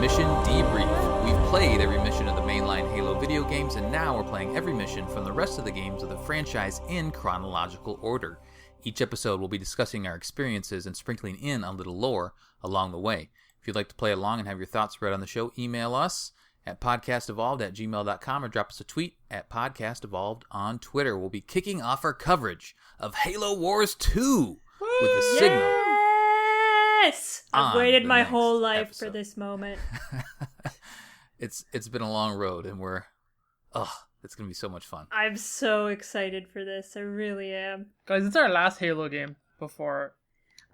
Mission Debrief. We've played every mission of the mainline Halo video games, and now we're playing every mission from the rest of the games of the franchise in chronological order. Each episode will be discussing our experiences and sprinkling in a little lore along the way. If you'd like to play along and have your thoughts read on the show, email us at podcastevolved@gmail.com or drop us a tweet at podcastevolved on Twitter. We'll be kicking off our coverage of Halo Wars 2 with the signal. Yes! I've waited my whole life episode. for this moment. It's been a long road, and it's going to be so much fun. I'm so excited for this. I really am. Guys, it's our last Halo game before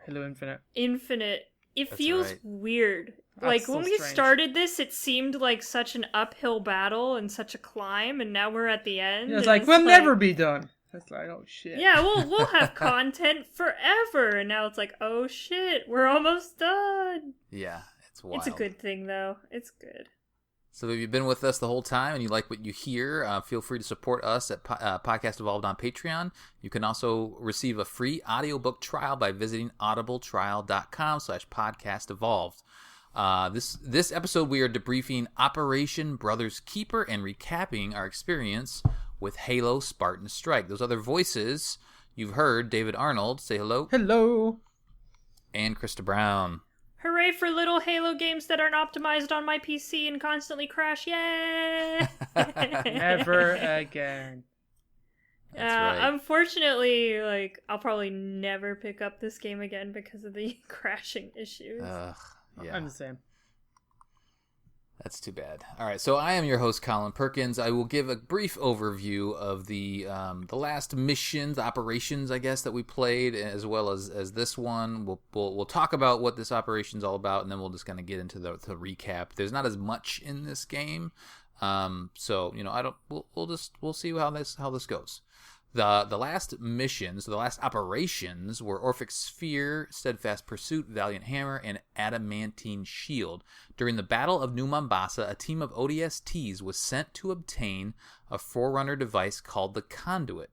Halo Infinite. It That's feels right. weird. That's Like, so when we strange. started this, it seemed like such an uphill battle and such a climb, and now we're at the end. It's and like, we'll never be done. It's like, oh shit. Yeah, we'll have content forever, and now it's like, oh shit, we're almost done. Yeah, it's wild. It's a good thing, though. It's good. So if you've been with us the whole time and you like what you hear, feel free to support us at Podcast Evolved on Patreon. You can also receive a free audiobook trial by visiting audibletrial.com/podcastevolved. This episode we are debriefing Operation Brother's Keeper and recapping our experience with Halo Spartan Strike. Those other voices you've heard: David Arnold, say hello. Hello. And Krista Brown. Hooray for little Halo games that aren't optimized on my PC and constantly crash. Yay! Never again. That's right. Unfortunately, I'll probably never pick up this game again because of the crashing issues. Yeah. I'm the same. That's too bad. All right, so I am your host, Colin Perkins. I will give a brief overview of the last missions, operations, I guess, that we played, as well as this one. We'll talk about what this operation's all about, and then we'll just kind of get into the recap. There's not as much in this game, so we'll see how this goes. The last missions, the last operations were Orphic Sphere, Steadfast Pursuit, Valiant Hammer, and Adamantine Shield. During the Battle of New Mombasa, a team of ODSTs was sent to obtain a Forerunner device called the Conduit.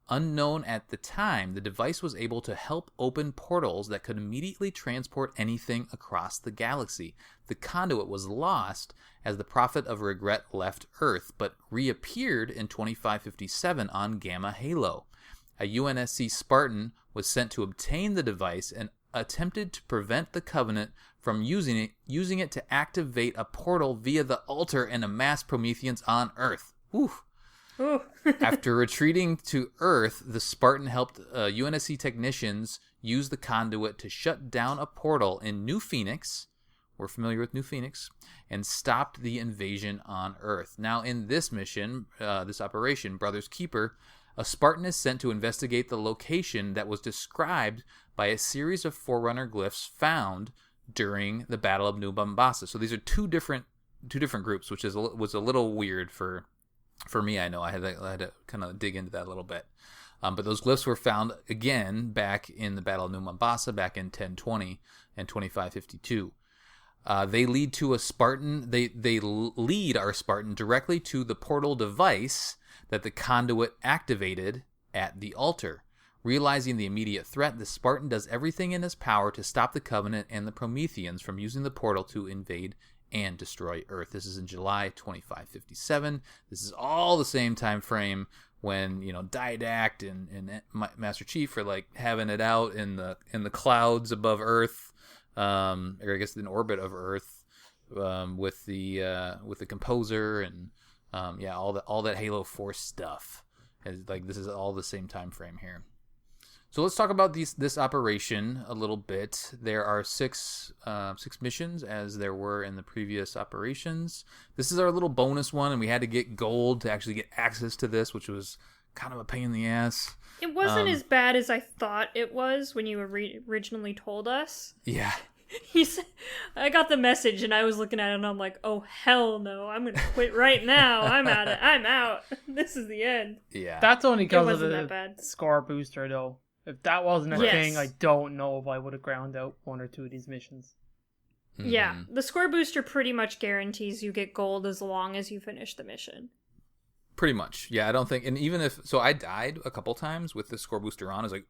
Unknown at the time, the device was able to help open portals that could immediately transport anything across the galaxy. The Conduit was lost as the Prophet of Regret left Earth, but reappeared in 2557 on Gamma Halo. A UNSC Spartan was sent to obtain the device and attempted to prevent the Covenant from using it to activate a portal via the altar and amass Prometheans on Earth. Whew. After retreating to Earth, the Spartan helped UNSC technicians use the Conduit to shut down a portal in New Phoenix. We're familiar with New Phoenix, and stopped the invasion on Earth. Now, in this mission, this operation, Brother's Keeper, a Spartan is sent to investigate the location that was described by a series of Forerunner glyphs found during the Battle of New Mombasa. So these are two different groups, which was a little weird for me. I know I had to kind of dig into that a little bit. But those glyphs were found again back in the Battle of New Mombasa, back in 1020 and 2552. They lead to a Spartan. They lead our Spartan directly to the portal device that the Conduit activated at the altar. Realizing the immediate threat, the Spartan does everything in his power to stop the Covenant and the Prometheans from using the portal to invade and destroy Earth. This is in July 2557. This is all the same time frame when Didact and Master Chief are having it out in the clouds above Earth. Or I guess in orbit of Earth, with the composer and all that Halo 4 stuff. This is all the same time frame here. So let's talk about this operation a little bit. There are six missions, as there were in the previous operations. This is our little bonus one, and we had to get gold to actually get access to this, which was kind of a pain in the ass. It wasn't as bad as I thought it was when you originally told us. Yeah. He said, I got the message and I was looking at it and I'm like, oh hell no, I'm gonna quit right now. I'm out. This is the end. Yeah. That's only because of wasn't that bad. the score booster, though. If that wasn't a thing, I don't know if I would have ground out one or two of these missions. Mm-hmm. Yeah, the score booster pretty much guarantees you get gold as long as you finish the mission. Pretty much. Yeah, I don't think, and even if, so I died a couple times with the score booster on. I was like,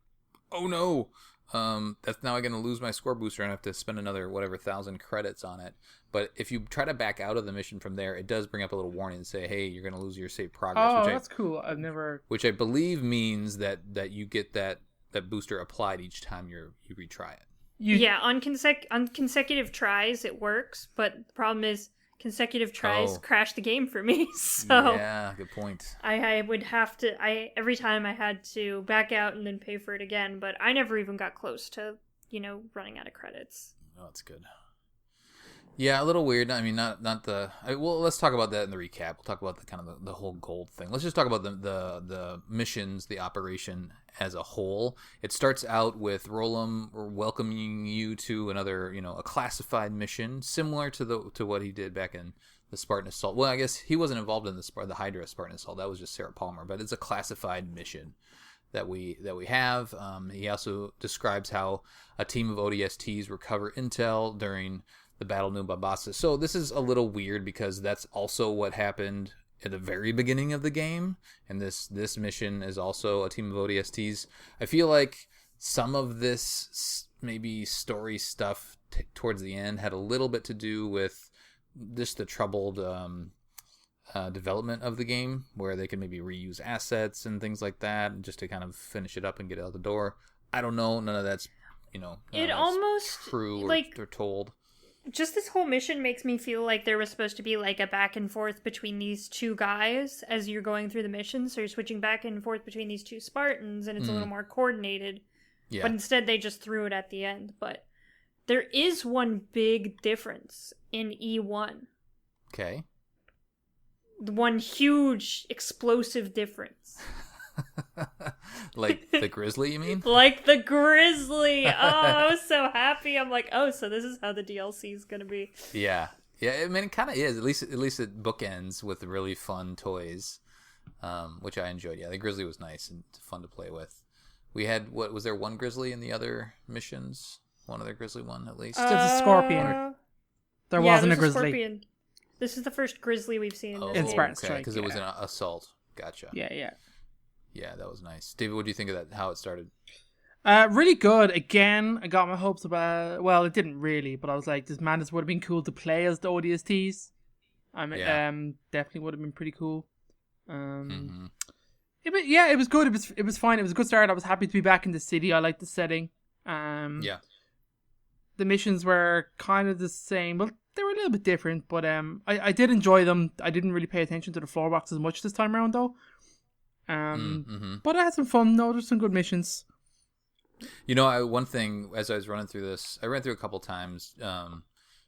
oh no. that's now I'm going to lose my score booster and I have to spend another, 1,000 credits on it. But if you try to back out of the mission from there, it does bring up a little warning and say, hey, you're going to lose your save progress. Oh, that's cool. I've never... Which I believe means that you get that booster applied each time you retry it. Yeah, on consecutive tries it works, but the problem is consecutive tries crash the game for me. So yeah, good point. I would have to every time I had to back out and then pay for it again, but I never even got close to, running out of credits. Oh, that's good. Yeah, a little weird. I mean, not the. Well, let's talk about that in the recap. We'll talk about the kind of the whole gold thing. Let's just talk about the missions, the operation as a whole. It starts out with Rolam welcoming you to another, a classified mission similar to what he did back in the Spartan Assault. Well, I guess he wasn't involved in the Hydra Spartan Assault. That was just Sarah Palmer, but it's a classified mission that we have. He also describes how a team of ODSTs recover intel during the Battle of New Mombasa. So this is a little weird because that's also what happened at the very beginning of the game, and this mission is also a team of ODSTs. I feel like some of this maybe story stuff towards the end had a little bit to do with just the troubled development of the game, where they could maybe reuse assets and things like that, just to kind of finish it up and get it out the door. I don't know. None of that's it almost true or told. Just this whole mission makes me feel like there was supposed to be like a back and forth between these two guys as you're going through the mission. So you're switching back and forth between these two Spartans, and it's a little more coordinated. Yeah. But instead they just threw it at the end. But there is one big difference in E1. Okay. One huge explosive difference. Like the grizzly, you mean? Like the grizzly. Oh, I was so happy. I'm like, oh, so this is how the DLC is gonna be. Yeah. I mean, it kind of is. At least it bookends with really fun toys, which I enjoyed. Yeah, the grizzly was nice and fun to play with. We had was there one grizzly in the other missions? One other grizzly one at least. It's a scorpion. There wasn't a grizzly. Scorpion. This is the first grizzly we've seen in Spartan Strike, because it was an assault. Gotcha. Yeah, that was nice. David, what do you think of that? How it started? Really good. Again, I got my hopes about. Well, it didn't really, but I was like, this would have been cool to play as the ODSTs. Definitely would have been pretty cool. It was good. It was fine. It was a good start. I was happy to be back in the city. I liked the setting. The missions were kind of the same. Well, they were a little bit different, but I did enjoy them. I didn't really pay attention to the floor box as much this time around, though. But I had some fun. No, there's some good missions. One thing as I was running through this, I ran through a couple times,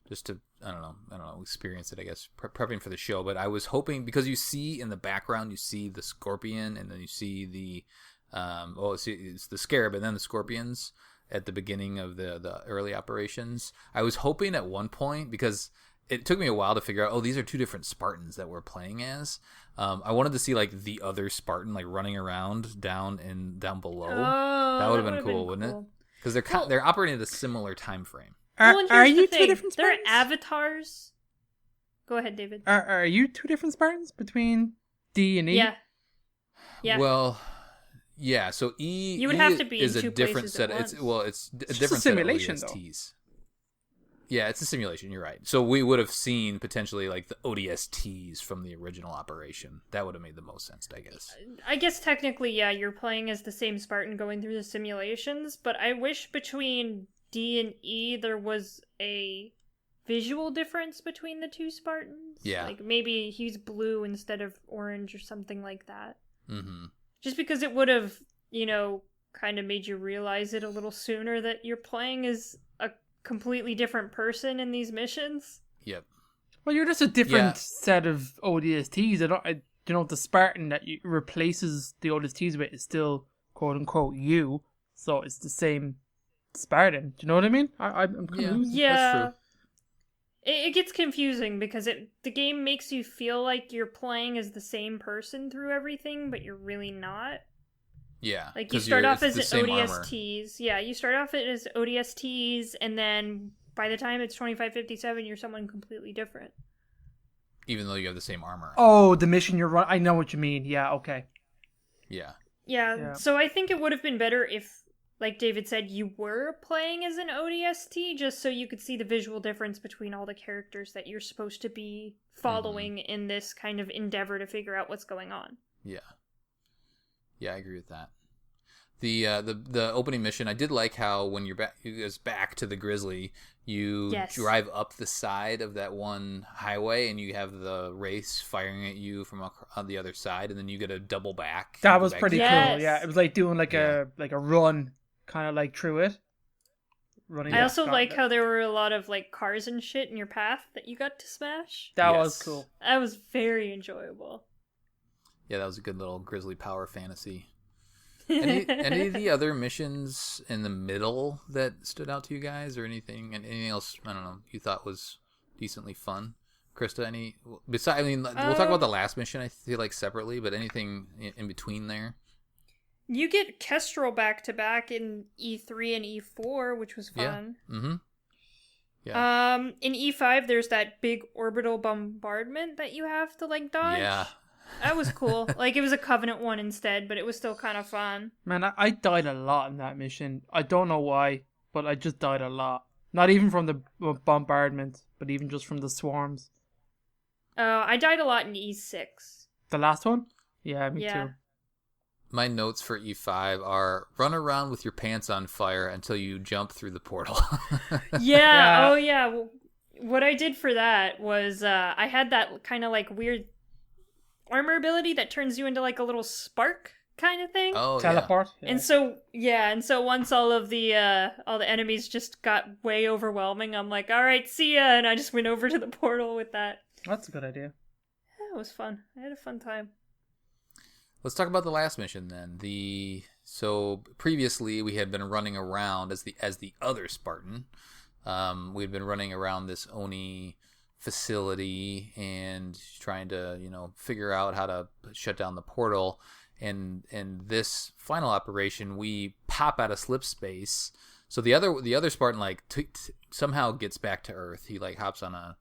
just to I don't know, experience it. I guess prepping for the show. But I was hoping, because you see in the background, you see the scorpion, and then you see the it's the scarab, and then the scorpions at the beginning of the early operations. I was hoping at one point, because it took me a while to figure out, these are two different Spartans that we're playing as. I wanted to see like the other Spartan like running around down below. That would have been cool, wouldn't it? Because they're operating at a similar time frame. Are you two different Spartans? They're avatars. Go ahead, David. Are you two different Spartans between D and E? Yeah. Well, yeah. So you would have to be is in two a different places set. at once. It's a different simulation, set of ODSTs. Yeah, it's a simulation. You're right. So we would have seen potentially like the ODSTs from the original operation. That would have made the most sense, I guess. I guess technically, yeah, you're playing as the same Spartan going through the simulations, but I wish between D and E there was a visual difference between the two Spartans. Yeah. Like maybe he's blue instead of orange or something like that. Mm-hmm. Just because it would have, kind of made you realize it a little sooner that you're playing as a completely different person in these missions. Yep. Well, you're just a different set of ODSTs. The Spartan that replaces the ODSTs with is still quote unquote you, so it's the same Spartan. Do you know what I mean? I'm confused. Yeah. That's true. It gets confusing because the game makes you feel like you're playing as the same person through everything, but you're really not. Yeah. Like you start off as ODSTs. Yeah, you start off as ODSTs, and then by the time it's 2557, you're someone completely different. Even though you have the same armor. Oh, the mission you're running. I know what you mean. Yeah, okay. Yeah. Yeah, so I think it would have been better if like David said, you were playing as an ODST just so you could see the visual difference between all the characters that you're supposed to be following in this kind of endeavor to figure out what's going on. Yeah. Yeah, I agree with that. The opening mission, I did like how when you're back to the Grizzly, you drive up the side of that one highway and you have the race firing at you from on the other side, and then you get a double back. That was pretty cool. Yeah, it was like doing like a run, kind of like through it. Running. I also like how there were a lot of like cars and shit in your path that you got to smash. That was cool. That was very enjoyable. Yeah, that was a good little Grizzly power fantasy. Any of the other missions in the middle that stood out to you guys, or anything else, I don't know, you thought was decently fun? Krista, any besides? I mean, we'll talk about the last mission, I feel like, separately, but anything in between there? You get Kestrel back to back in E3 and E4, which was fun. Yeah. Mm-hmm. Yeah. In E5, there's that big orbital bombardment that you have to like dodge. Yeah. That was cool. Like, it was a Covenant one instead, but it was still kind of fun. Man, I died a lot in that mission. I don't know why, but I just died a lot. Not even from the bombardment, but even just from the swarms. I died a lot in E6. The last one? Yeah, me too. My notes for E5 are: run around with your pants on fire until you jump through the portal. Yeah. Oh, yeah. Well, what I did for that was I had that kind of like weird armor ability that turns you into like a little spark kind of thing. Oh, teleport. Yeah. And so once all the enemies just got way overwhelming, I'm like, all right, see ya, and I just went over to the portal with that. That's a good idea. Yeah, it was fun. I had a fun time. Let's talk about the last mission then. So previously we had been running around as the other Spartan. We had been running around this Oni facility and trying to, figure out how to shut down the portal. And this final operation, we pop out of slip space. So the other Spartan somehow gets back to Earth. He hops on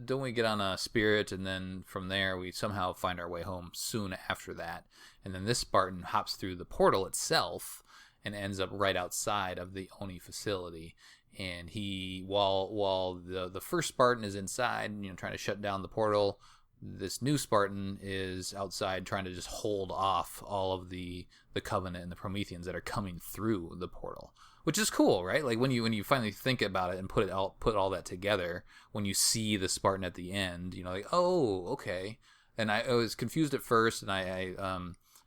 don't we get on a Spirit, and then from there we somehow find our way home soon after that. And then this Spartan hops through the portal itself and ends up right outside of the Oni facility. And he, while the first Spartan is inside, trying to shut down the portal, this new Spartan is outside trying to just hold off all of the Covenant and the Prometheans that are coming through the portal, which is cool, right? Like when you finally think about it and put all that together, when you see the Spartan at the end, oh, okay. And I was confused at first, and I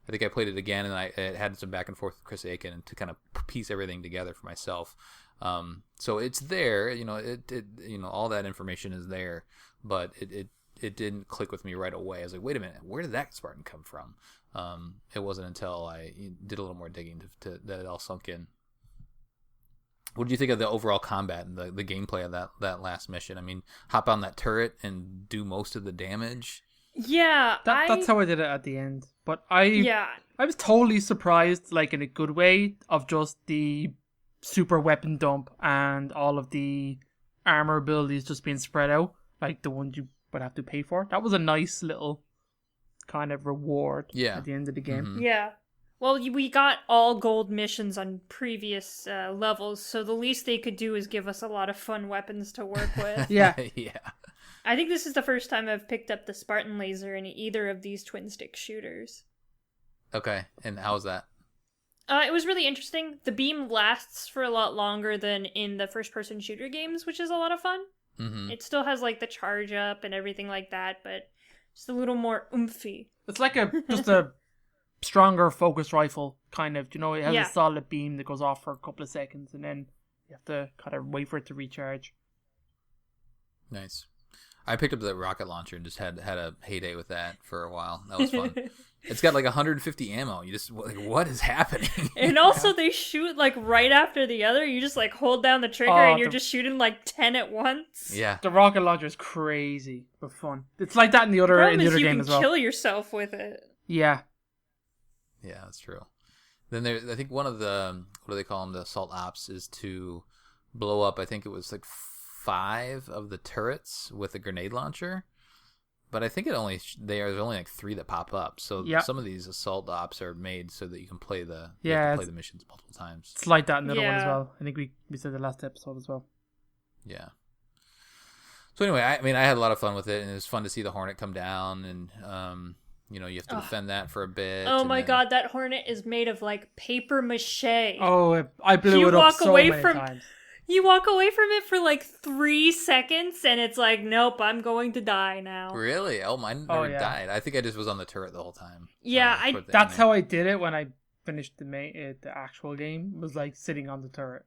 think I played it again, and I had some back and forth with Chris Aiken to kind of piece everything together for myself. So it's there, all that information is there, but it didn't click with me right away. I was like, wait a minute, where did that Spartan come from? It wasn't until I did a little more digging that it all sunk in. What did you think of the overall combat and the gameplay of that last mission? I mean, hop on that turret and do most of the damage. Yeah, that's how I did it at the end. But I was totally surprised, like in a good way, of just the super weapon dump and all of the armor abilities just being spread out, like the ones you would have to pay for. That was a nice little kind of reward at the end of the game. Mm-hmm. Yeah. Well, we got all gold missions on previous levels, so the least they could do is give us a lot of fun weapons to work with. Yeah. I think this is the first time I've picked up the Spartan laser in either of these twin stick shooters. Okay, and how's that? It was really interesting. The beam lasts for a lot longer than in the first-person shooter games, which is a lot of fun. Mm-hmm. It still has the charge up and everything like that, but just a little more oomphy. It's like just a stronger focus rifle, kind of. It has a solid beam that goes off for a couple of seconds, and then you have to kind of wait for it to recharge. Nice. I picked up the rocket launcher and just had a heyday with that for a while. That was fun. It's got 150 ammo. You just what is happening? And also they shoot right after the other. You just hold down the trigger and you're just shooting 10 at once. Yeah. The rocket launcher is crazy but fun. It's like that in the other game as well. You can kill yourself with it. Yeah. Yeah, that's true. Then I think one of the, what do they call them, the assault ops, is to blow up, I think it was 5 of the turrets with a grenade launcher, But I think there's only like 3 that pop up. So some of these assault ops are made so that you can play the missions multiple times. It's like that in the other one as well. I think we said the last episode as well. Yeah. So anyway, I had a lot of fun with it, and it was fun to see the Hornet come down, and you have to defend that for a bit. Oh my god, that Hornet is made of like paper mache. Oh, I blew it up so many times. You walk away from it for like 3 seconds, and it's like, nope, I'm going to die now. Really? Oh, mine never died. I think I just was on the turret the whole time. Yeah, that's how I did it when I finished the actual game. Was like sitting on the turret.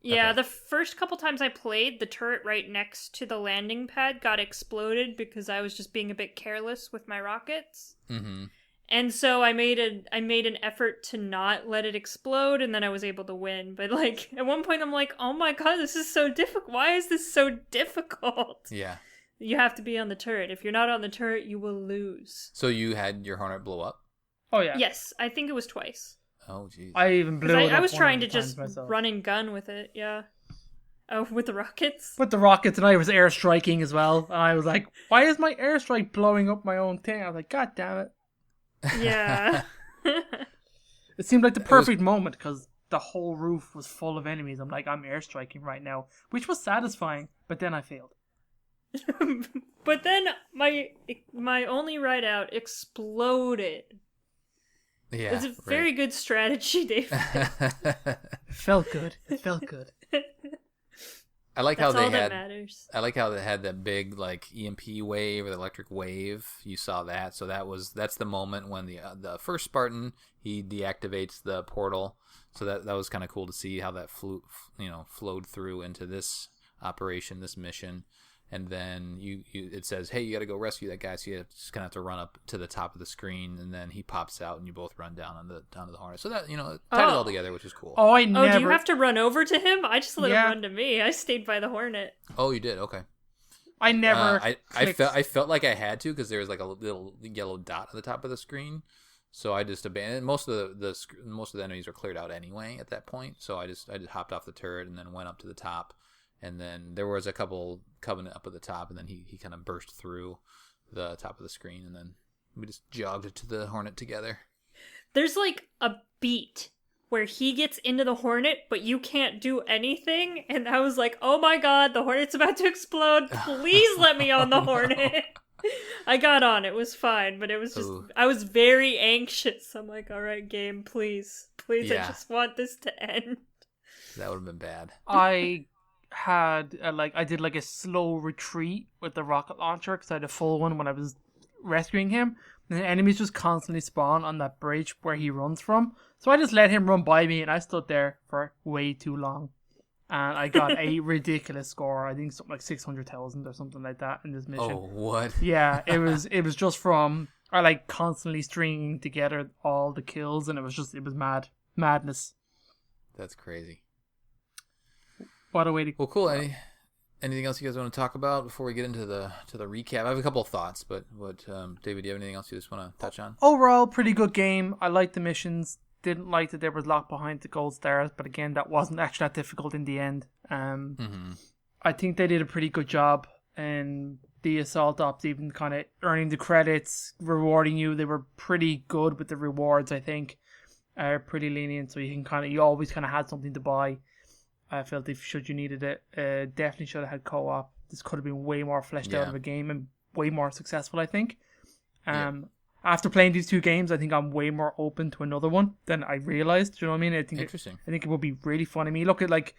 Yeah, the first couple times I played, the turret right next to the landing pad got exploded because I was just being a bit careless with my rockets. Mm-hmm. And so I made an effort to not let it explode, and then I was able to win. But like at one point, I'm like, "Oh my god, this is so difficult! Why is this so difficult?" Yeah, you have to be on the turret. If you're not on the turret, you will lose. So you had your Hornet blow up? Oh yeah. Yes, I think it was twice. Oh jeez. I even blew it up. I was trying to just myself. run and gun with it. Yeah. Oh, with the rockets? With the rockets, and I was airstriking as well. And I was like, "Why is my airstrike blowing up my own thing?" I was like, "God damn it!" Yeah. It seemed like the perfect moment because the whole roof was full of enemies. I'm like, I'm airstriking right now, which was satisfying, but then I failed. But then my only ride out exploded. Yeah, it's a very good strategy, Dave. It felt good. I like That's how all they that had. Matters. I like how they had that big like EMP wave or the electric wave. You saw that, so that's the moment when the first Spartan he deactivates the portal. So that was kind of cool to see how that flowed through into this operation, this mission. And then it says, hey, you got to go rescue that guy. So you just kind of have to run up to the top of the screen, and then he pops out, and you both run down to the Hornet. So that tied it all together, which is cool. Oh, do you have to run over to him? I just let him run to me. I stayed by the Hornet. Oh, you did? Okay. I never. I felt like I had to because there was like a little yellow dot at the top of the screen. So I just abandoned. Most of the enemies were cleared out anyway at that point. So I just hopped off the turret and then went up to the top. And then there was a couple Covenant up at the top, and then he kind of burst through the top of the screen, and then we just jogged to the Hornet together. There's like a beat where he gets into the Hornet, but you can't do anything, and I was like, oh my god, the Hornet's about to explode, please let me on the Hornet. I got on, it was fine, but it was just, I was very anxious. I'm like, alright game, please, I just want this to end. That would have been bad. I did like a slow retreat with the rocket launcher because I had a full one when I was rescuing him, and the enemies just constantly spawn on that bridge where he runs from, so I just let him run by me, and I stood there for way too long, and I got a ridiculous score. I think something like 600,000 or something like that in this mission. Oh, what? Yeah, it was just from constantly stringing together all the kills, and it was madness. That's crazy. What a way to... Well, cool. Anything else you guys want to talk about before we get into the recap? I have a couple of thoughts, but David, do you have anything else you just want to touch on? Overall, pretty good game. I liked the missions. Didn't like that there was locked behind the gold stars, but again, that wasn't actually that difficult in the end. I think they did a pretty good job, and the assault ops even kind of earning the credits, rewarding you. They were pretty good with the rewards. I think pretty lenient, so you always kind of had something to buy. I felt should you needed it, definitely should have had co-op. This could have been way more fleshed out of a game and way more successful, I think. After playing these 2 games, I think I'm way more open to another one than I realized. Do you know what I mean? Interesting. I think it would be really fun. I mean, look at like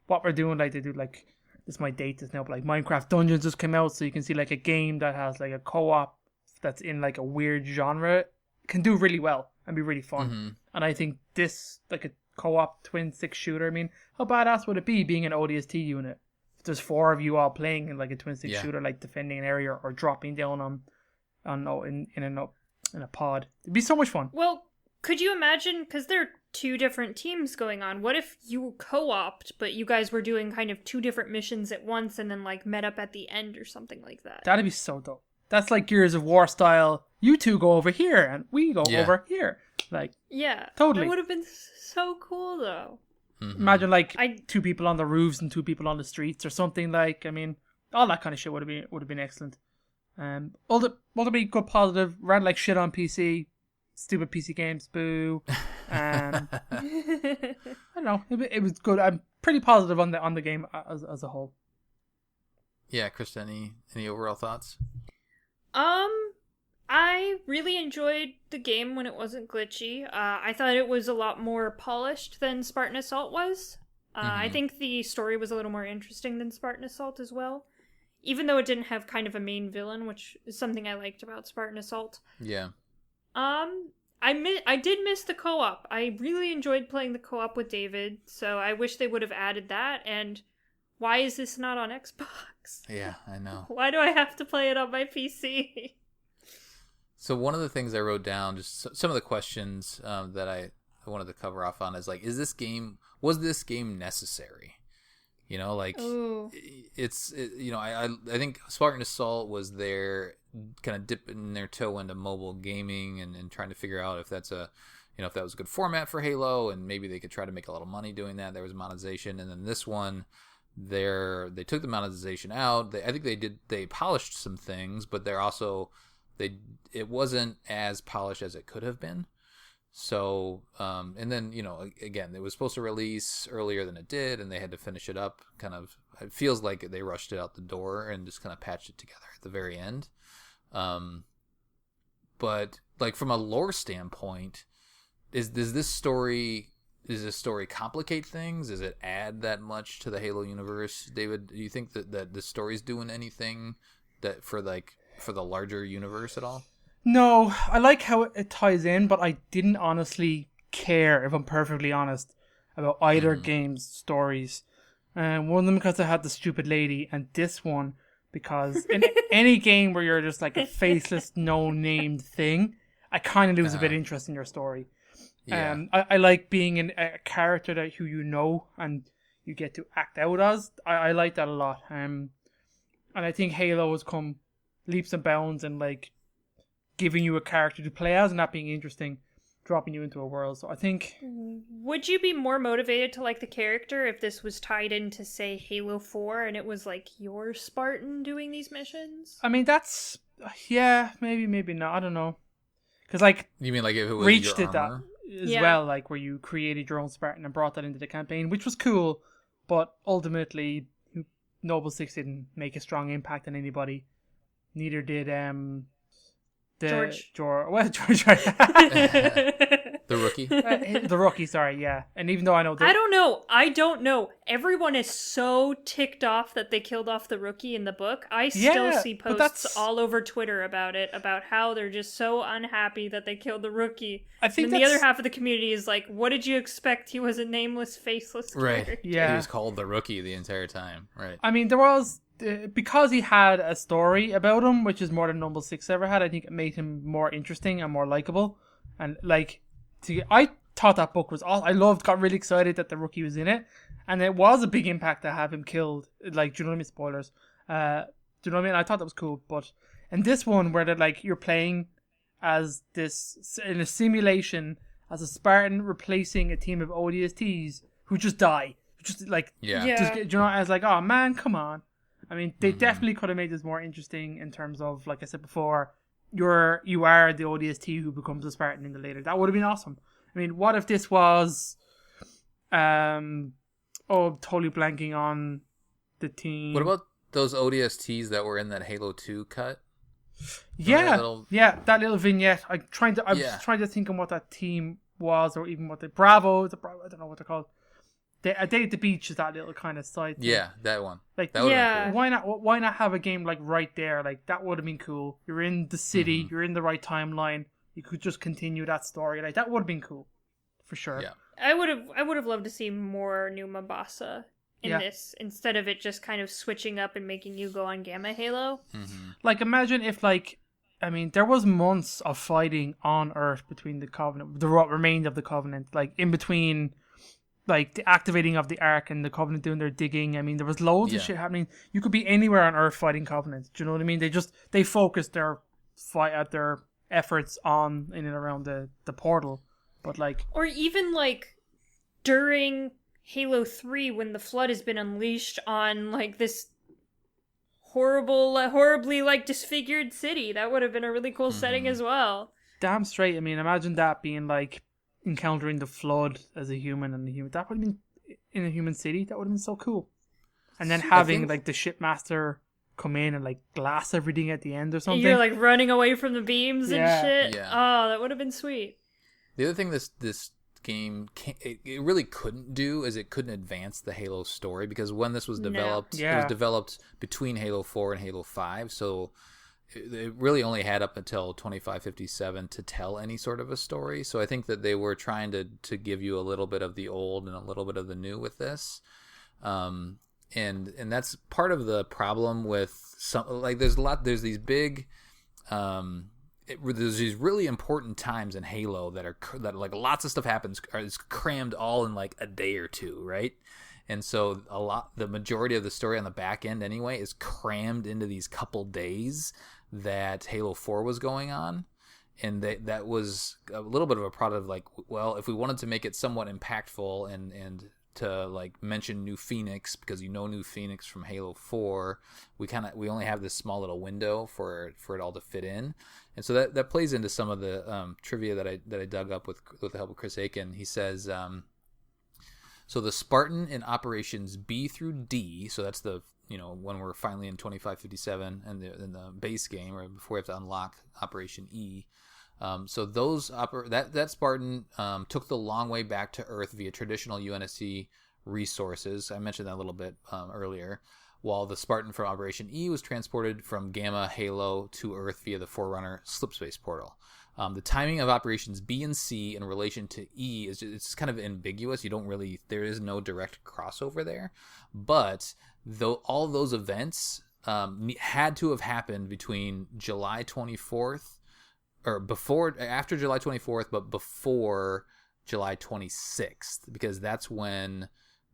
what we're doing. Like they do, like this might date this now, but like Minecraft Dungeons just came out, so you can see like a game that has like a co-op that's in like a weird genre can do really well and be really fun. Mm-hmm. And I think this like a co-op twin stick shooter. I mean, how badass would it be being an ODST unit? If there's 4 of you all playing in like a twin stick shooter, like defending an area or dropping down in a pod. It'd be so much fun. Well, could you imagine, because there are 2 different teams going on, what if you co-opt, but you guys were doing kind of 2 different missions at once and then like met up at the end or something like that? That'd be so dope. That's like Gears of War style. You 2 go over here and we go over here. Like, yeah, totally. That would have been so cool though. Mm-hmm. Imagine like 2 people on the roofs and 2 people on the streets or something. Like, I mean, all that kind of shit would have been excellent. Ultimately, good positive. Ran like shit on PC. Stupid PC games, boo. I don't know. It was good. I'm pretty positive on the game as a whole. Yeah, Krista, any overall thoughts? I really enjoyed the game when it wasn't glitchy. I thought it was a lot more polished than Spartan Assault was. I think the story was a little more interesting than Spartan Assault as well. Even though it didn't have kind of a main villain, which is something I liked about Spartan Assault. Yeah. I did miss the co-op. I really enjoyed playing the co-op with David, so I wish they would have added that. And why is this not on Xbox? Yeah, I know. Why do I have to play it on my PC? So one of the things I wrote down, just some of the questions that I wanted to cover off on is like, was this game necessary? You know, like Ooh. I think Spartan Assault was there kind of dipping their toe into mobile gaming and trying to figure out if that's if that was a good format for Halo, and maybe they could try to make a little money doing that. There was monetization, and then this one, they took the monetization out. I think they polished some things, but they're also it wasn't as polished as it could have been. So, and then, again, it was supposed to release earlier than it did, and they had to finish it up. It feels like they rushed it out the door and just kind of patched it together at the very end. But like from a lore standpoint, does this story complicate things? Does it add that much to the Halo universe? David, do you think that the story's doing anything that for the larger universe at all? No, I like how it ties in, but I didn't honestly care, if I'm perfectly honest, about either game's stories. One of them because I had the stupid lady, and this one because in any game where you're just like a faceless, no-named thing, I kind of lose a bit of interest in your story. Yeah. I like being a character who you know and you get to act out as. I like that a lot. And I think Halo has come leaps and bounds and like giving you a character to play as and that being interesting, dropping you into a world. So I think... Would you be more motivated to like the character if this was tied into, say, Halo 4 and it was like your Spartan doing these missions? I mean, that's... Yeah, maybe not. I don't know. Because like... You mean like if it was Reach your did armor? that as well, like where you created your own Spartan and brought that into the campaign, which was cool, but ultimately Noble Six didn't make a strong impact on anybody. Neither did... George. The rookie? The rookie, sorry, yeah. And even though I know... I don't know. Everyone is so ticked off that they killed off the rookie in the book. I still see posts all over Twitter about it, about how they're just so unhappy that they killed the rookie. I think and the other half of the community is like, what did you expect? He was a nameless, faceless character. Right. Yeah. He was called the rookie the entire time. Right. I mean, there was... because he had a story about him, which is more than Noble Six ever had, I think it made him more interesting and more likable. And like, I thought that book was awesome. Got really excited that the rookie was in it, and it was a big impact to have him killed. Like, do you know what I mean? Spoilers. Do you know what I mean? I thought that was cool. But in this one, where you're playing as this in a simulation as a Spartan replacing a team of ODSTs who just die, just like do you know? I was like, oh man, come on. I mean, they definitely could have made this more interesting in terms of, like I said before, you are the ODST who becomes a Spartan in the later. That would have been awesome. I mean, what if this was, totally blanking on the team. What about those ODSTs that were in that Halo 2 cut? Yeah, that little vignette. I was trying to think of what that team was, or even what the Bravo. I don't know what they're called. A Day at the Beach is that little kind of side thing. Yeah, that one. Like, that why not have a game like right there? Like, that would have been cool. You're in the city, you're in the right timeline. You could just continue that story. Like, that would have been cool, for sure. Yeah. I would have loved to see more New Mombasa in this, instead of it just kind of switching up and making you go on Gamma Halo. Mm-hmm. Like, imagine if, like, I mean, there was months of fighting on Earth between the Covenant, the remains of the Covenant, like, in between, like, the activating of the Ark and the Covenant doing their digging. I mean, there was loads of shit happening. You could be anywhere on Earth fighting Covenant. Do you know what I mean? They focused their efforts on in and around the portal. But, like... Or even, like, during Halo 3, when the Flood has been unleashed on, like, this horribly like disfigured city. That would have been a really cool setting as well. Damn straight. I mean, imagine that being like encountering the flood as a human, and that would have been in a human city. That would have been so cool. And then having like the shipmaster come in and like glass everything at the end or something. You're like running away from the beams and shit. Yeah. Oh, that would have been sweet. The other thing this game it really couldn't do is it couldn't advance the Halo story, because when this was developed, it was developed between Halo 4 and Halo 5, so it really only had up until 2557 to tell any sort of a story. So I think that they were trying to give you a little bit of the old and a little bit of the new with this. And that's part of the problem with some, like there's these big there's these really important times in Halo that like lots of stuff happens is crammed all in like a day or two, right? And so the majority of the story on the back end anyway is crammed into these couple days that Halo 4 was going on. And that was a little bit of a product of like, well, if we wanted to make it somewhat impactful and to like mention New Phoenix, because New Phoenix from Halo 4, we only have this small little window for it all to fit in. And so that plays into some of the trivia that I dug up with the help of Chris Aiken. He says, so the Spartan in operations B through D, so that's the when we're finally in 2557 and in the base game, or before we have to unlock Operation E. So that Spartan took the long way back to Earth via traditional UNSC resources. I mentioned that a little bit earlier. While the Spartan from Operation E was transported from Gamma Halo to Earth via the Forerunner slipspace portal. The timing of operations B and C in relation to E it's kind of ambiguous. There is no direct crossover there, but though all those events had to have happened between July 24th or after July 24th, but before July 26th, because that's when.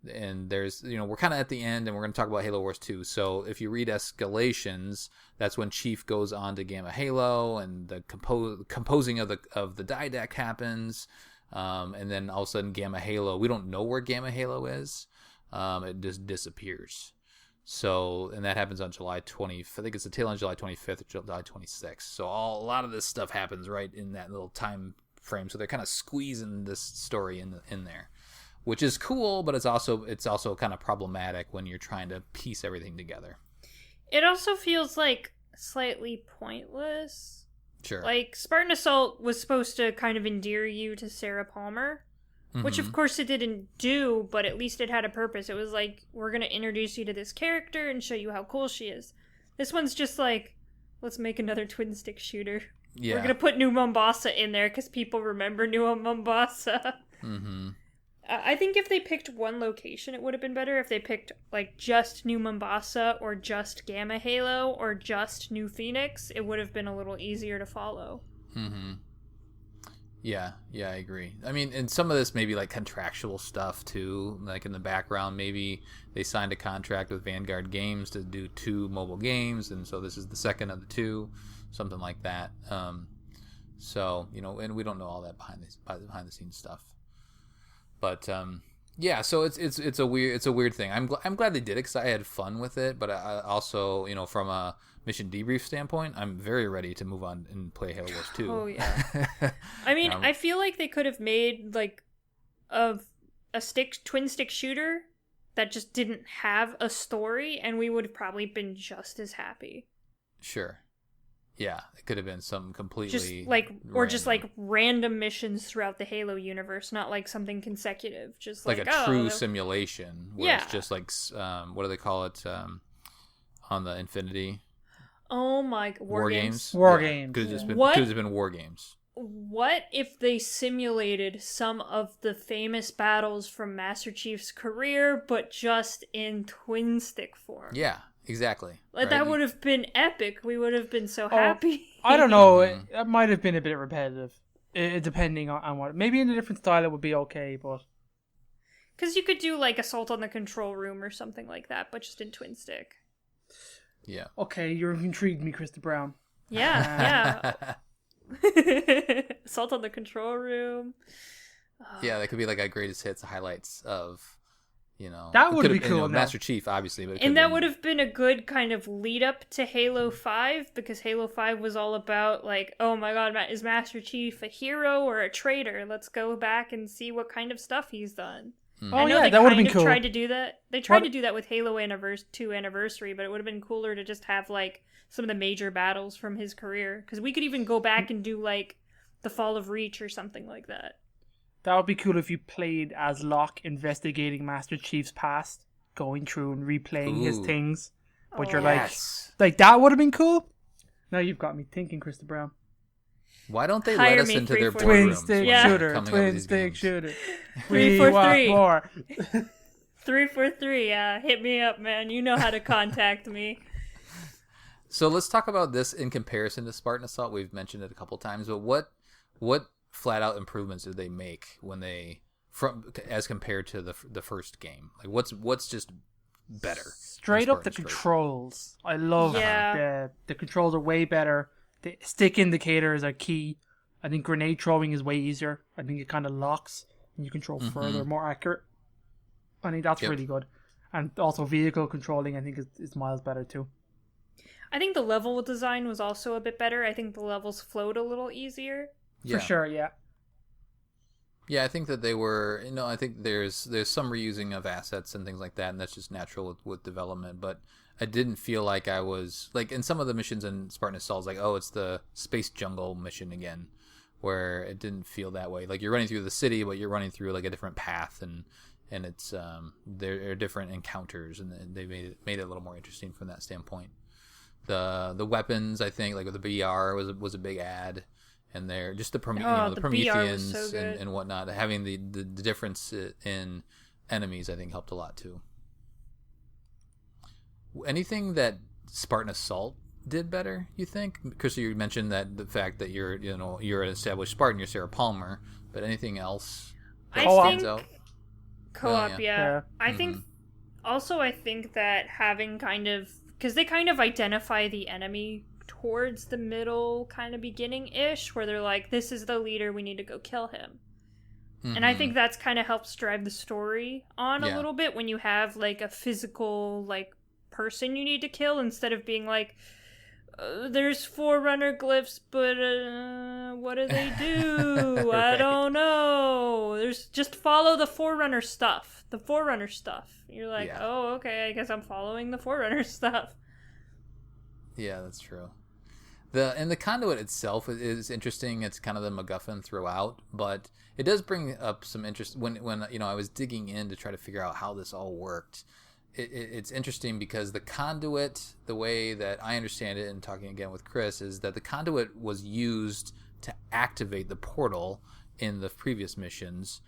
And there's, we're kind of at the end, and we're going to talk about Halo Wars 2. So if you read Escalations, that's when Chief goes on to Gamma Halo, and the composing of the die deck happens. And then all of a sudden, Gamma Halo, we don't know where Gamma Halo is. It just disappears. So, and that happens on July 20th. I think it's the tail on July 25th or July 26th. So a lot of this stuff happens right in that little time frame. So they're kind of squeezing this story in there, which is cool, but it's also kind of problematic when you're trying to piece everything together. It also feels like slightly pointless. Sure. Like, Spartan Assault was supposed to kind of endear you to Sarah Palmer, which of course it didn't do, but at least it had a purpose. It was like, we're going to introduce you to this character and show you how cool she is. This one's just like, let's make another twin stick shooter. Yeah. We're going to put New Mombasa in there because people remember New Mombasa. Mm-hmm. I think if they picked one location, it would have been better. If they picked, like, just New Mombasa or just Gamma Halo or just New Phoenix, it would have been a little easier to follow. Mm-hmm. Yeah, I agree. I mean, and some of this may be, like, contractual stuff, too. Like, in the background, maybe they signed a contract with Vanguard Games to do 2 mobile games, and so this is the second of the 2, something like that. So, and we don't know all that behind the scenes stuff. But so it's a weird thing. I'm glad they did it because I had fun with it. But I also, from a Mission Debrief standpoint, I'm very ready to move on and play Halo Wars 2. Oh yeah. I mean, I feel like they could have made like a twin stick shooter that just didn't have a story, and we would have probably been just as happy. Sure. Yeah, it could have been something completely just like random missions throughout the Halo universe, not like something consecutive. Just like a true simulation, where it's just like what do they call it on the Infinity? Oh my, war games. War games. Could have just been war games. What if they simulated some of the famous battles from Master Chief's career, but just in twin stick form? Yeah. Exactly. Like, that would have been epic. We would have been so happy. I don't know. It might have been a bit repetitive, depending on what. Maybe in a different style it would be okay, but because you could do like Assault on the Control Room or something like that, but just in twin stick. Yeah. Okay, you've intrigued me, Krista Brown. Yeah. Assault on the Control Room. Yeah, that could be like a greatest hits highlights of. That would be cool. Master Chief, obviously, but and that would have been a good kind of lead up to Halo 5, because Halo 5 was all about like, oh my god, is Master Chief a hero or a traitor? Let's go back and see what kind of stuff he's done. Oh yeah, that would have been cool. Tried to do that. They tried to do that with Halo 2 Anniversary, but it would have been cooler to just have like some of the major battles from his career, because we could even go back and do like the Fall of Reach or something like that. That would be cool if you played as Locke investigating Master Chief's past, going through and replaying his things. But you're like that would have been cool. Now you've got me thinking, Krista Brown. Why don't they let us into their twin boardrooms? Stick shooter, twin stick shooter. 343 more. 343. Yeah, hit me up, man. You know how to contact me. So let's talk about this in comparison to Spartan Assault. We've mentioned it a couple times, but what flat out improvements did they make when they as compared to the first game? Like what's just better? Straight up the controls. I love the controls are way better. The stick indicators are key. I think grenade throwing is way easier. I think it kind of locks and you control further, more accurate. I think that's really good. And also vehicle controlling I think is miles better too. I think the level design was also a bit better. I think the levels flowed a little easier. For sure, yeah. Yeah, I think that they were, I think there's some reusing of assets and things like that, and that's just natural with development, but I didn't feel like I was, like, in some of the missions in Spartan Assault, like, oh, it's the space jungle mission again, where it didn't feel that way. Like, you're running through the city, but you're running through, like, a different path, and it's, there are different encounters, and they made it a little more interesting from that standpoint. The weapons, I think, like, with the BR was a big add. And they're just the Prometheans so and whatnot. Having the difference in enemies, I think, helped a lot too. Anything that Spartan Assault did better, you think? Because you mentioned that the fact that you're an established Spartan, you're Sarah Palmer, but anything else that stands out? Co-op, yeah. I think that having because they kind of identify the enemy towards the middle kind of beginning-ish, where they're like, this is the leader, we need to go kill him. And I think that's kind of helps drive the story on a little bit when you have like a physical like person you need to kill, instead of being like, there's Forerunner glyphs, but what do they do? I don't know. There's just follow the Forerunner stuff. You're like, oh, okay, I guess I'm following the Forerunner stuff. Yeah, that's true. The conduit itself is interesting. It's kind of the MacGuffin throughout, but it does bring up some interest when I was digging in to try to figure out how this all worked. It's interesting because the conduit, the way that I understand it, and talking again with Chris, is that the conduit was used to activate the portal in the previous missions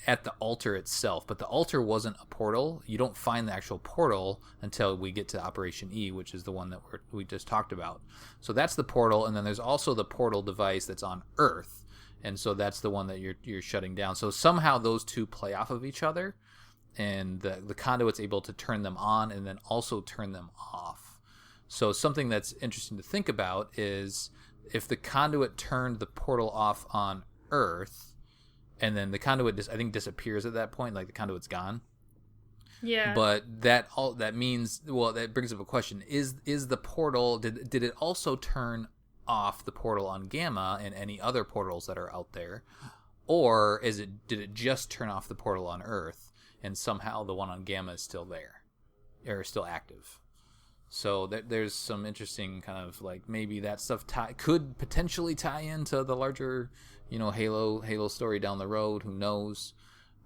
at the altar itself, but the altar wasn't a portal. You don't find the actual portal until we get to Operation E, which is the one that we just talked about. So that's the portal, and then there's also the portal device that's on Earth, and so that's the one that you're shutting down. So somehow those two play off of each other, and the conduit's able to turn them on and then also turn them off. So something that's interesting to think about is if the conduit turned the portal off on Earth, and then the conduit I think disappears at that point, like the conduit's gone. Yeah. But that means, well, that brings up a question: is the portal, did it also turn off the portal on Gamma and any other portals that are out there, or did it just turn off the portal on Earth and somehow the one on Gamma is still there or still active? So there's some interesting kind of like, maybe that stuff could potentially tie into the larger, Halo story down the road. Who knows?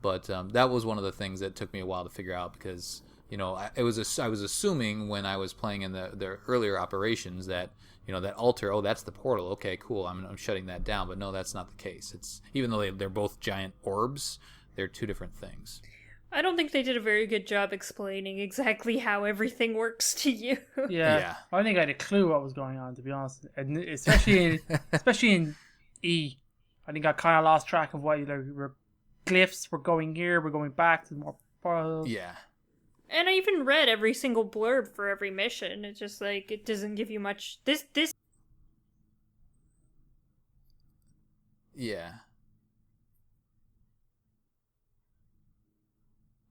But that was one of the things that took me a while to figure out, because I was assuming when I was playing in the earlier operations that that altar, oh, that's the portal. Okay, cool. I'm shutting that down. But no, that's not the case. It's, even though they're both giant orbs, they're two different things. I don't think they did a very good job explaining exactly how everything works to you. Yeah. I don't think I had a clue what was going on, to be honest. And especially in E, I think I kind of lost track of what glyphs. We're going here. We're going back to more portals. Yeah. And I even read every single blurb for every mission. It's just like, it doesn't give you much. This. Yeah.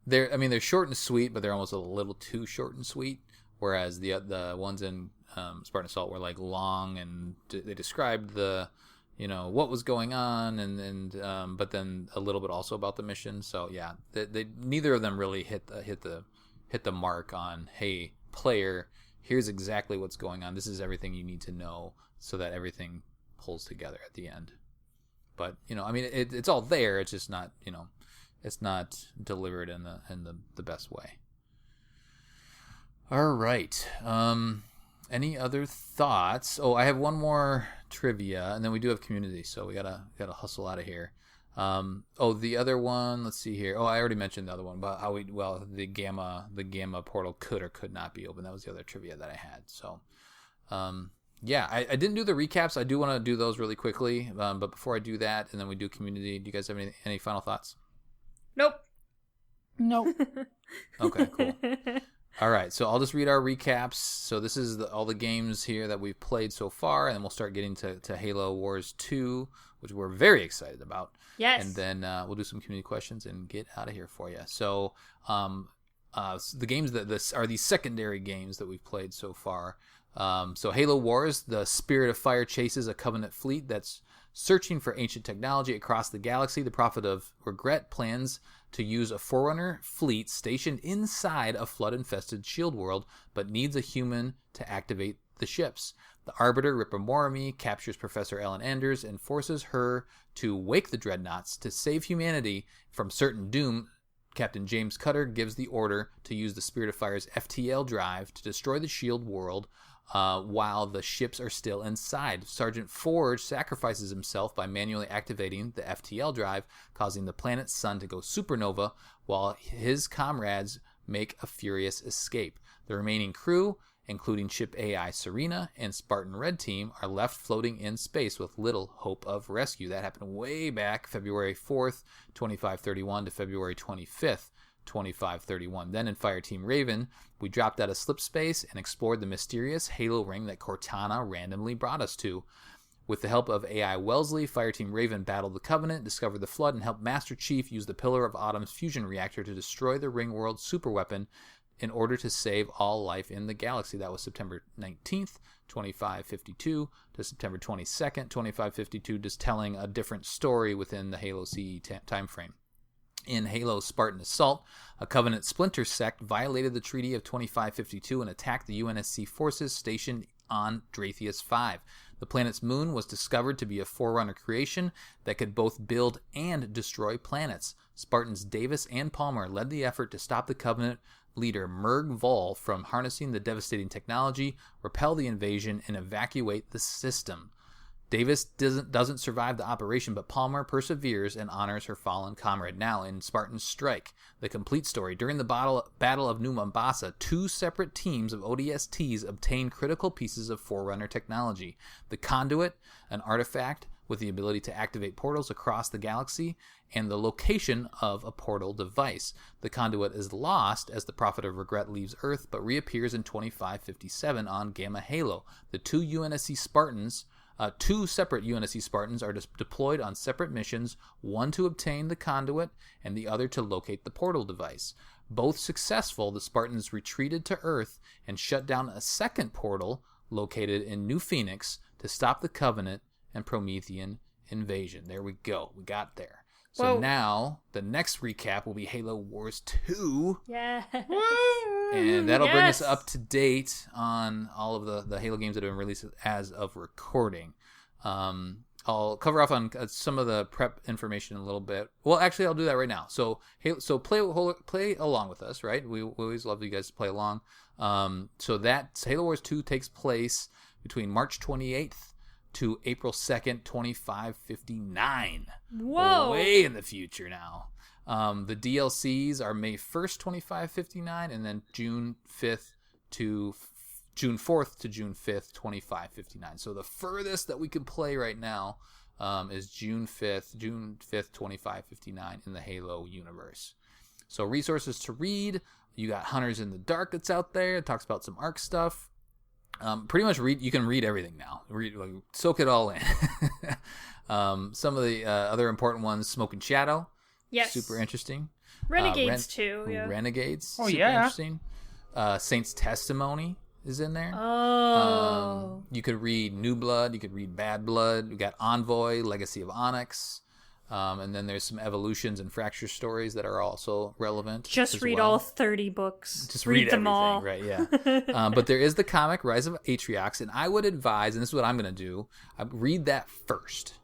they're short and sweet, but they're almost a little too short and sweet. Whereas the ones in Spartan Assault were like long, and they described the, what was going on, and but then a little bit also about the mission. So yeah, they neither of them really hit the mark on, hey, player, here's exactly what's going on. This is everything you need to know so that everything pulls together at the end. But it's all there. It's just not it's not delivered in the best way. All right. Any other thoughts? Oh, I have one more trivia, and then we do have community, so we gotta hustle out of here. The other one. Let's see here. Oh, I already mentioned the other one, but the gamma portal could or could not be open. That was the other trivia that I had. So, I didn't do the recaps. I do want to do those really quickly, but before I do that, and then we do community. Do you guys have any final thoughts? Nope. Okay, cool. All right, so I'll just read our recaps. So this is all the games here that we've played so far, and then we'll start getting to Halo Wars 2, which we're very excited about. Yes. And then we'll do some community questions and get out of here for you. So the games that are these secondary games that we've played so far. So Halo Wars, the Spirit of Fire chases a Covenant fleet that's searching for ancient technology across the galaxy. The Prophet of Regret plans to use a Forerunner fleet stationed inside a flood-infested shield world, but needs a human to activate the ships. The Arbiter, Ripper Morami, captures Professor Ellen Anders and forces her to wake the Dreadnoughts to save humanity from certain doom. Captain James Cutter gives the order to use the Spirit of Fire's FTL drive to destroy the shield world while the ships are still inside. Sergeant Forge sacrifices himself by manually activating the FTL drive, causing the planet's sun to go supernova, while his comrades make a furious escape. The remaining crew, including ship AI Serena and Spartan Red Team, are left floating in space with little hope of rescue. That happened way back February 4th, 2531 to February 25th, 2531. Then in Fireteam Raven, we dropped out of slip space and explored the mysterious Halo ring that Cortana randomly brought us to. With the help of AI Wellesley, Fireteam Raven battled the Covenant, discovered the Flood, and helped Master Chief use the Pillar of Autumn's fusion reactor to destroy the ring world superweapon in order to save all life in the galaxy. That was September 19th, 2552 to September 22nd, 2552, just telling a different story within the Halo CE timeframe. In Halo Spartan Assault, a Covenant splinter sect violated the Treaty of 2552 and attacked the UNSC forces stationed on Dratheus 5. The planet's moon was discovered to be a Forerunner creation that could both build and destroy planets. Spartans Davis and Palmer led the effort to stop the Covenant leader Merg Vol from harnessing the devastating technology, repel the invasion, and evacuate the system. Davis doesn't survive the operation, but Palmer perseveres and honors her fallen comrade. Now, in Spartan Strike, the complete story. During the Battle of New Mombasa, two separate teams of ODSTs obtain critical pieces of Forerunner technology. The Conduit, an artifact with the ability to activate portals across the galaxy, and the location of a portal device. The Conduit is lost as the Prophet of Regret leaves Earth, but reappears in 2557 on Gamma Halo. The two separate UNSC Spartans are deployed on separate missions, one to obtain the Conduit and the other to locate the portal device. Both successful, the Spartans retreated to Earth and shut down a second portal located in New Phoenix to stop the Covenant and Promethean invasion. There we go. We got there. So Whoa. Now, the next recap will be Halo Wars 2. Yeah. And that'll bring us up to date on all of the Halo games that have been released as of recording. I'll cover off on some of the prep information in a little bit. Well, actually, I'll do that right now. So play along with us, right? We always love you guys to play along. So Halo Wars 2 takes place between March 28th to April 2nd, 2559. Whoa. Way in the future now. The DLCs are May 1st, 2559, and then June 4th to June 5th, 2559. So the furthest that we could play right now is June 5th, 2559 in the Halo universe. So resources to read. You got Hunters in the Dark that's out there. It talks about some ARC stuff. Pretty much you can read everything now. Soak it all in. Some of the other important ones, Smoke and Shadow. Yes. Super interesting. Renegades too. Yeah. Renegades. Oh, super yeah. Interesting. Saint's Testimony is in there. Oh. You could read New Blood. You could read Bad Blood. We got Envoy, Legacy of Onyx. And then there's some evolutions and fracture stories that are also relevant. Just read all 30 books. Just read them all. Right, yeah. But there is the comic Rise of Atriox, and I would advise, and this is what I'm going to do, read that first.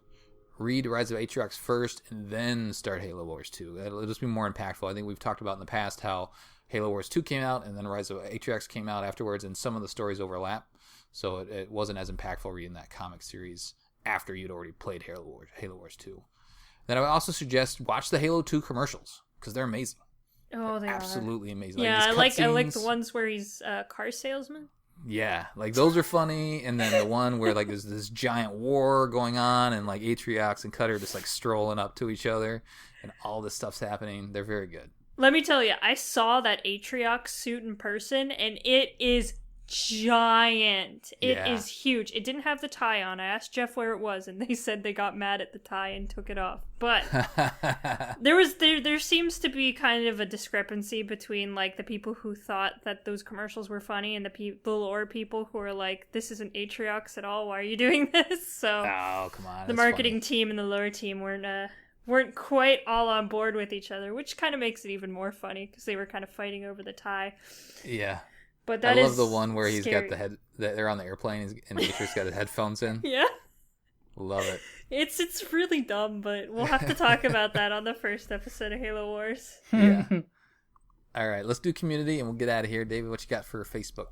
Read Rise of Atriox first, and then start Halo Wars 2. It'll just be more impactful. I think we've talked about in the past how Halo Wars 2 came out, and then Rise of Atriox came out afterwards, and some of the stories overlap. So it wasn't as impactful reading that comic series after you'd already played Halo Wars 2. Then I would also suggest watch the Halo 2 commercials because they're amazing. Oh, they absolutely amazing. Yeah, I like the ones where he's a car salesman. Yeah, like those are funny, and then the one where like there's this giant war going on, and like Atriox and Cutter just like strolling up to each other, and all this stuff's happening. They're very good. Let me tell you, I saw that Atriox suit in person, and it is giant. It is huge. It didn't have the tie on. I asked Jeff where it was, and they said they got mad at the tie and took it off. But there seems to be kind of a discrepancy between like the people who thought that those commercials were funny and the lore people who are like, this isn't Atriox at all. Why are you doing this? So come on, the marketing team and the lore team weren't quite all on board with each other, which kind of makes it even more funny because they were kind of fighting over the tie. Yeah. But I love the one where he's scary. got they're on the airplane and Atriox got his headphones in. Yeah. Love it. It's really dumb, but we'll have to talk about that on the first episode of Halo Wars. Yeah. All right, let's do community and we'll get out of here. David, what you got for Facebook?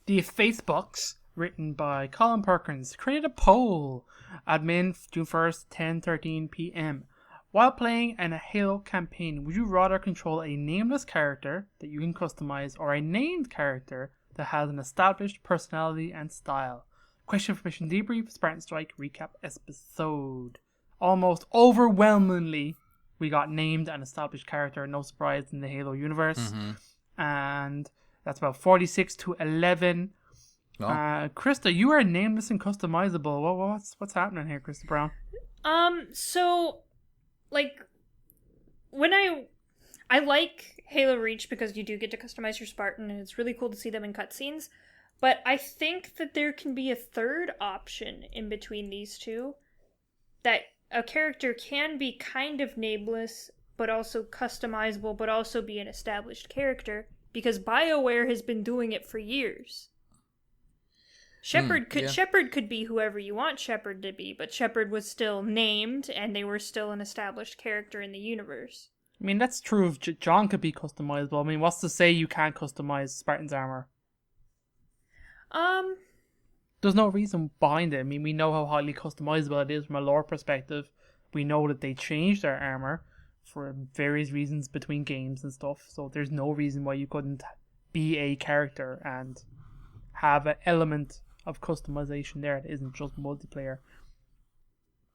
The Facebooks, written by Colin Perkins, created a poll. Admin, June 1st, 10:13 p.m. While playing in a Halo campaign, would you rather control a nameless character that you can customize or a named character that has an established personality and style? Question for Mission Debrief, Spartan Strike recap episode. Almost overwhelmingly, we got named and established character, no surprise in the Halo universe. Mm-hmm. And that's about 46-11. Oh. Krista, you are nameless and customizable. What's happening here, Krista Brown? So... like, when I like Halo Reach because you do get to customize your Spartan, and it's really cool to see them in cutscenes, but I think that there can be a third option in between these two, that a character can be kind of nameless, but also customizable, but also be an established character, because BioWare has been doing it for years. Shepard could be whoever you want Shepard to be, but Shepard was still named, and they were still an established character in the universe. I mean, that's true of John could be customizable. I mean, what's to say you can't customize Spartan's armor? There's no reason behind it. I mean, we know how highly customizable it is from a lore perspective. We know that they changed their armor for various reasons between games and stuff, so there's no reason why you couldn't be a character and have an element of customization there that isn't just multiplayer.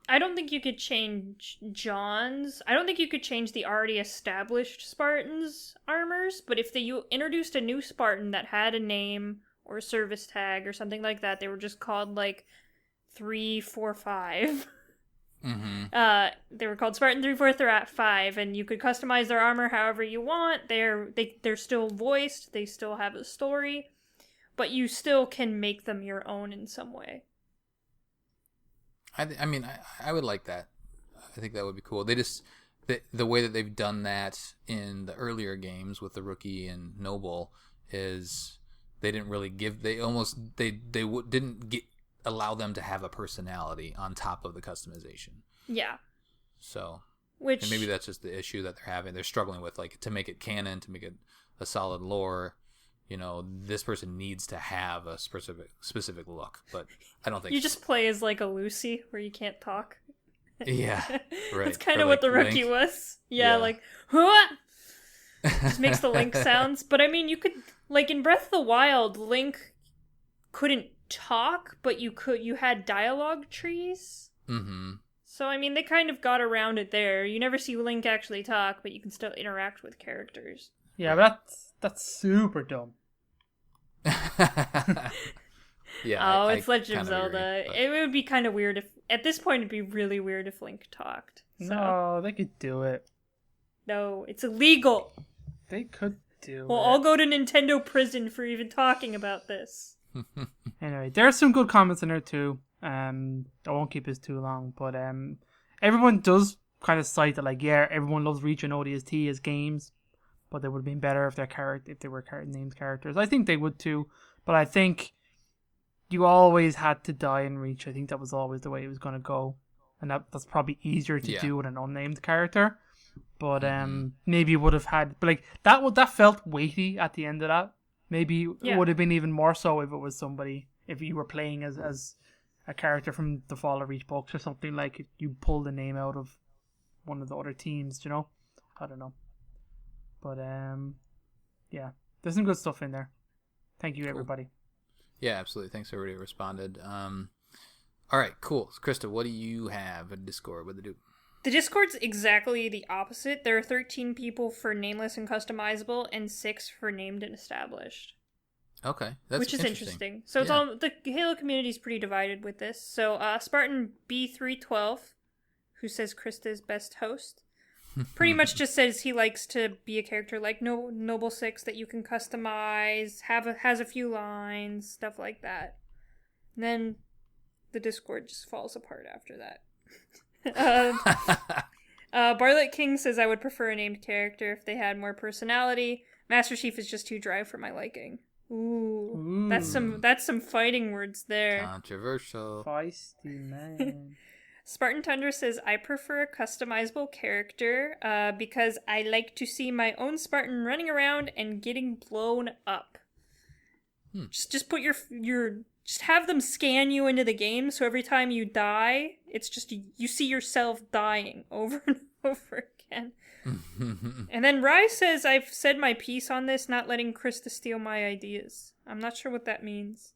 I don't think you could change John's. I don't think you could change the already established Spartans' armors, but if you introduced a new Spartan that had a name or a service tag or something like that, they were just called like 3, 4, 5. Mm-hmm. They were called Spartan 3, 4, 5, and you could customize their armor however you want. They're still voiced. They still have a story. But you still can make them your own in some way. I mean, I would like that. I think that would be cool. They just the way that they've done that in the earlier games with the Rookie and Noble is they didn't really give. They didn't allow them to have a personality on top of the customization. Yeah. So. And maybe that's just the issue that they're having. They're struggling with, like, to make it canon, to make it a solid lore. You know, this person needs to have a specific look, but I don't think you just play as like a Lucy where you can't talk. Yeah, right. That's kind of what the Rookie Link was. Yeah, like huh? Just makes the Link sounds. But I mean, you could, like in Breath of the Wild, Link couldn't talk, but you had dialogue trees. Mm-hmm. So I mean, they kind of got around it there. You never see Link actually talk, but you can still interact with characters. Yeah, but that's super dumb. Yeah. It's Legend of Zelda. Agree, it would be kind of weird if, at this point, it'd be really weird if Link talked. So. No, they could do it. No, it's illegal. They could do We'll it. all go to Nintendo prison for even talking about this. Anyway, there are some good comments in there too. I won't keep this too long, but everyone does kind of cite that, like, yeah, everyone loves Reach and ODST as games, but they would have been better if they were named characters. I think they would too, but I think you always had to die in Reach. I think that was always the way it was going to go, and that's probably easier to do with an unnamed character. But maybe you would have had, but like that felt weighty at the end of that. Maybe it would have been even more so if it was somebody, if you were playing as a character from the Fall of Reach books or something, like you pulled the name out of one of the other teams, you know? I don't know. But yeah, there's some good stuff in there. Thank you, everybody. Yeah, absolutely. Thanks everybody who responded. All right, cool. So, Krista, what do you have in Discord? What do they do? The Discord's exactly the opposite. There are 13 people for nameless and customizable, and 6 for named and established. Okay, that's which is interesting. So it's all the Halo community is pretty divided with this. So Spartan B312, who says Krista's best host, pretty much just says he likes to be a character like Noble Six that you can customize, has a few lines, stuff like that. And then the Discord just falls apart after that. Barlet King says I would prefer a named character if they had more personality. Master Chief is just too dry for my liking. Ooh. That's some fighting words there. Controversial. Feisty man. Spartan Tundra says I prefer a customizable character because I like to see my own Spartan running around and getting blown up. Just put your just have them scan you into the game, so every time you die, it's just you see yourself dying over and over again. And then Rye says, I've said my piece on this, not letting Krista steal my ideas. I'm not sure what that means.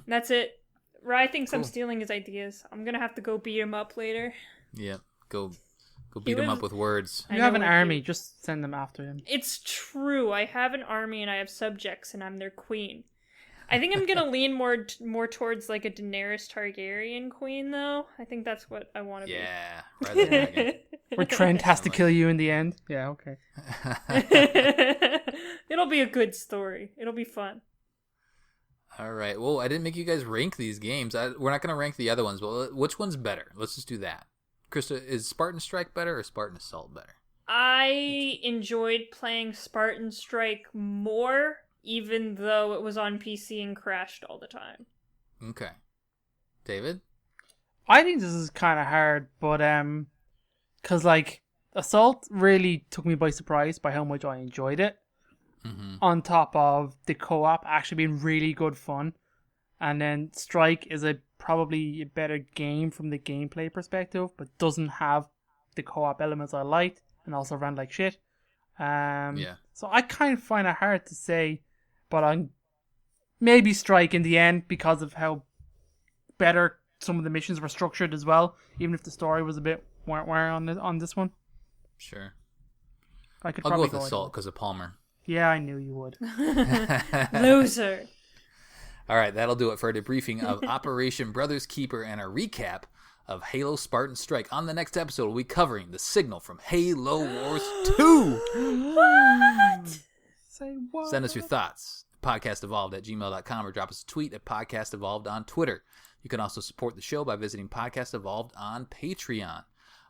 That's it. Rye thinks I'm stealing his ideas. I'm gonna have to go beat him up later. Yeah, go beat him up with words. You have an army, just send them after him. It's true. I have an army and I have subjects and I'm their queen. I think I'm gonna lean more towards like a Daenerys Targaryen queen, though. I think that's what I want to be. Yeah, rather where Trent has to kill you in the end. Yeah, okay. It'll be a good story. It'll be fun. All right. Well, I didn't make you guys rank these games. We're not gonna rank the other ones, but which one's better? Let's just do that. Krista, is Spartan Strike better or Spartan Assault better? I enjoyed playing Spartan Strike more, even though it was on PC and crashed all the time. Okay. David? I think this is kind of hard, but because like Assault really took me by surprise by how much I enjoyed it. On top of the co-op actually being really good fun, and then Strike is probably a better game from the gameplay perspective, but doesn't have the co-op elements I liked, and also ran like shit. So I kind of find it hard to say, but I'm maybe Strike in the end because of how better some of the missions were structured as well, even if the story was a bit on this one. Sure. I'll go with Assault because of Palmer. Yeah, I knew you would. Loser. All right, that'll do it for a debriefing of Operation Brothers Keeper and a recap of Halo Spartan Strike. On the next episode, we'll be covering the signal from Halo Wars 2. What? Say what? Send us your thoughts. podcastevolved@gmail.com or drop us a tweet at podcastevolved on Twitter. You can also support the show by visiting Podcast Evolved on Patreon.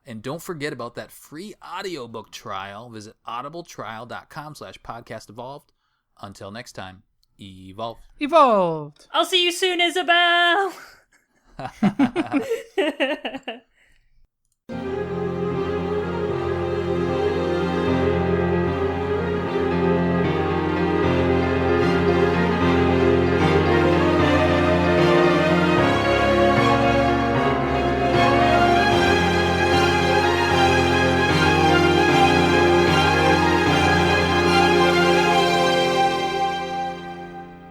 And don't forget about that free audiobook trial. Visit audibletrial.com/podcastevolved. Until next time, evolve. Evolved. I'll see you soon, Isabel.